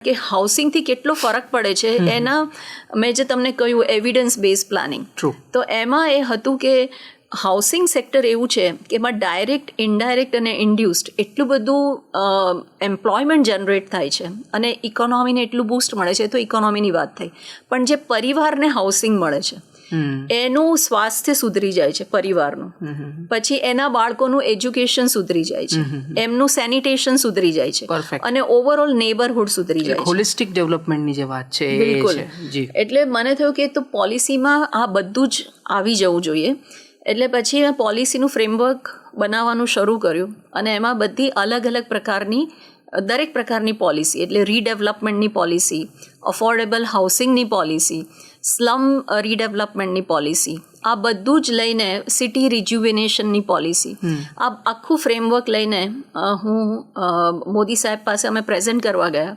કે હાઉસિંગથી કેટલો ફરક પડે છે એના મેં જે તમને કહ્યું એવિડન્સ બેઝ પ્લાનિંગ, તો એમાં એ હતું કે હાઉસિંગ સેક્ટર એવું છે કે એમાં ડાયરેક્ટ, ઇનડાયરેક્ટ અને ઇન્ડ્યુસ્ડ એટલું બધું એમ્પ્લોયમેન્ટ જનરેટ થાય છે અને ઇકોનોમીને એટલું બૂસ્ટ મળે છે. તો ઇકોનોમીની વાત થઈ, પણ જે પરિવારને હાઉસિંગ મળે છે એનું સ્વાસ્થ્ય સુધરી જાય છે પરિવારનું, પછી એના બાળકોનું એજ્યુકેશન સુધરી જાય છે, એમનું સેનિટેશન સુધરી જાય છે અને ઓવરઓલ નેબરહુડ સુધરી જાય છે. હોલિસ્ટિક ડેવલપમેન્ટની જે વાત છે બિલકુલ. એટલે મને થયું કે તો પોલિસીમાં આ બધું જ આવી જવું જોઈએ. એટલે પછી મેં પોલિસીનું ફ્રેમવર્ક બનાવવાનું શરૂ કર્યું અને એમાં બધી અલગ અલગ પ્રકારની, દરેક પ્રકારની પોલિસી, એટલે રીડેવલપમેન્ટની પોલિસી, અફોર્ડેબલ હાઉસિંગની પોલિસી, સ્લમ રીડેવલપમેન્ટની પોલિસી, આ બધું જ લઈને સિટી રિજ્યુવિનેશનની પોલિસી, આ આખું ફ્રેમવર્ક લઈને હું મોદી સાહેબ પાસે અમે પ્રેઝન્ટ કરવા ગયા